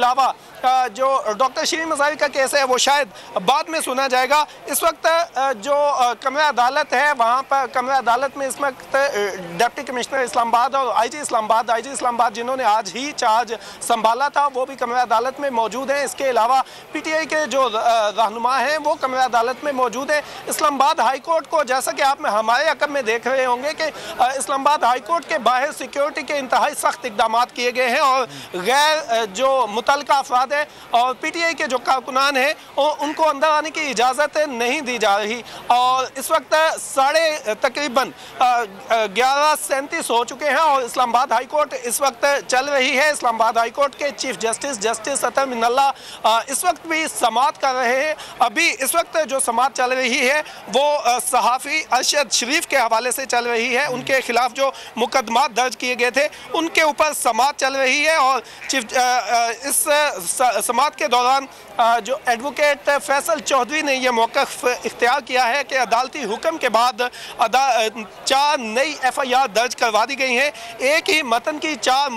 अलावा जो डॉक्टर शीरीन मज़ारी का केस है वो शायद बाद में सुना जाएगा। इस वक्त जो कमरा अदालत है वहाँ पर कमरा अदालत में इस वक्त डिप्टी कमिश्नर इस्लामाबाद और आईजी इस्लामाबाद जिन्होंने आज ही चार्ज संभाला था वो भी कमरा अदालत में मौजूद हैं। इसके अलावा पीटीआई के जो रहनुमा हैं वो कमरा अदालत में मौजूद हैं। इस्लामाबाद हाई कोर्ट को जैसा कि आप हमारे अकब में देख रहे होंगे कि इस्लामाबाद हाई कोर्ट के बाहर सिक्योरिटी के इंतहाई सख्त इकदाम किए गए हैं और गैर जो मुतल्लिका अफराद है और पीटीआई के जो कारकुनान हैं उनको अंदर आने की इजाज़त नहीं दी जा रही। और इस वक्त तकरीबन 11:37 हो चुके हैं और इस्लामाबाद हाई कोर्ट इस वक्त चल रही है। इस्लामाबाद हाई कोर्ट के चीफ जस्टिस अतर मिनल्ला इस वक्त भी समाअत कर रहे हैं। अभी इस वक्त जो समाअत चल रही है वो सहाफ़ी अरशद शरीफ के हवाले से चल रही है। उनके खिलाफ जो मुकदमा दर्ज किए गए थे उनके ऊपर समाअत चल रही है और इस समाअत के दौरान जो एडवोकेट फैसल चौधरी ने यह मौक़िफ़ इख्तियार किया है कि अदालती हुक्म के बाद 4 नई FIR दर्ज करवा दी गई हैं। एक ही मतन की 4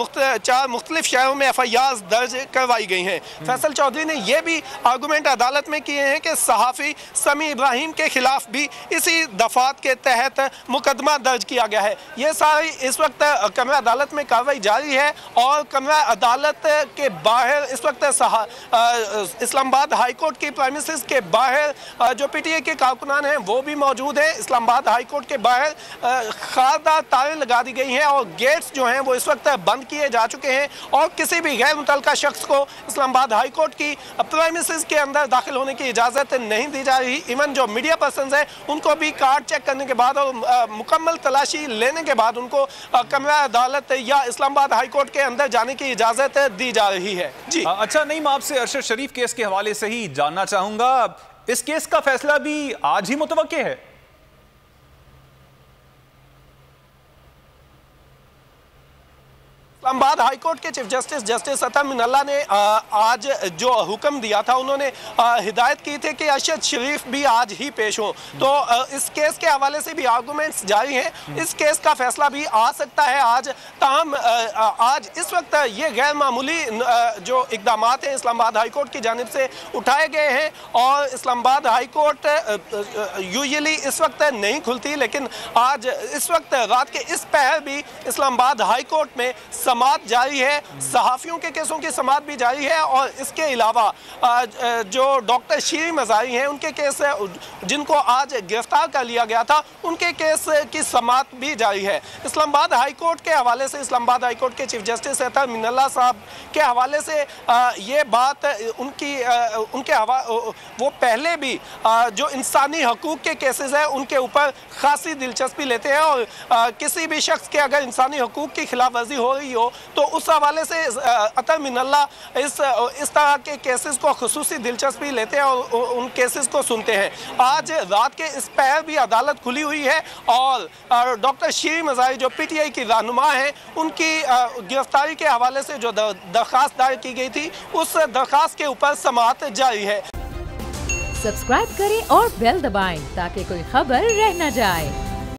मुख्तलिफ शहरों में FIR दर्ज करवाई गई हैं। फैसल चौधरी ने यह भी आर्गूमेंट अदालत में किए हैं कि सहाफ़ी समी इब्राहिम के खिलाफ भी इसी दफ़ात के तहत मुकदमा दर्ज किया गया है। ये सारी इस वक्त कमरा अदालत में कार्रवाई जारी है और कमरा अदालत के बाहर इस वक्त इस्लामाबाद हाई कोर्ट की प्रेमिसेस के बाहर जो पीटीआई के कारकुनान हैं वो भी मौजूद हैं। इस्लामाबाद हाई कोर्ट के बाहर खारदार तारें लगा दी गई हैं और गेट्स जो हैं वो इस वक्त बंद किए जा चुके हैं और किसी भी गैर मुतल्लिका शख्स को इस्लामाबाद हाई कोर्ट की प्रेमिसेस के अंदर दाखिल होने की इजाज़त नहीं दी जा रही। इवन जो मीडिया पर्सनस हैं उनको भी कार्ड चेक करने के बाद और मुकम्मल तलाशी लेने के बाद उनको कमरा अदालत या इस्लामाबाद हाई कोर्ट के अंदर जाने की इजाज़त दी जा रही है। जी अच्छा, नहीं, मैं आपसे अरशद शरीफ केस के हवाले से ही जानना चाहूंगा, इस केस का फैसला भी आज ही मुतवक्के है? इस्लामाबाद हाई कोर्ट के चीफ जस्टिस अतर मिनल्ला ने आज जो हुक्म दिया था उन्होंने हिदायत की थी कि अरशद शरीफ भी आज ही पेश हो। तो इस केस के हवाले से भी आर्गूमेंट्स जारी हैं। इस केस का फैसला भी आ सकता है आज। ताहम आज इस वक्त ये गैर मामूली जो इकदाम हैं इस्लामाबाद हाई कोर्ट की जानिब से उठाए गए हैं और इस्लामाबाद हाई कोर्ट यूजुअली इस वक्त नहीं खुलती, लेकिन आज इस वक्त रात के इस पहर भी इस्लामाबाद हाई कोर्ट में समाअत जारी है। सहाफ़ियों के केसों की समाअत भी जारी है और इसके अलावा जो डॉक्टर शीरीन मज़ारी हैं उनके केस जिनको आज गिरफ्तार कर लिया गया था उनके केस की समाअत भी जारी है। इस्लामाबाद हाई कोर्ट के हवाले से इस्लामाबाद हाई कोर्ट के चीफ जस्टिस अतर मिनल्ला साहब के हवाले से ये बात उनके वो पहले भी जो इंसानी हकूक़ के केसेस हैं उनके ऊपर खासी दिलचस्पी लेते हैं और किसी भी शख्स के अगर इंसानी हकूक़ की खिलाफ वर्जी हो रही हो तो उस हवाले से अतर मिनल्ला इस तरह के केसेस को खुसूसी दिलचस्पी लेते हैं और उन केसेस को सुनते हैं। आज रात के इस पहर भी अदालत खुली हुई है और डॉक्टर शीरीन मज़ारी जो पीटीआई की रहनुमा हैं उनकी गिरफ्तारी के हवाले से जो दरख्वास्त दायर की गई थी उस दरख्वास्त के ऊपर समाअत जारी है। सब्सक्राइब करें और बेल दबाएं ताकि कोई खबर रह न जाए।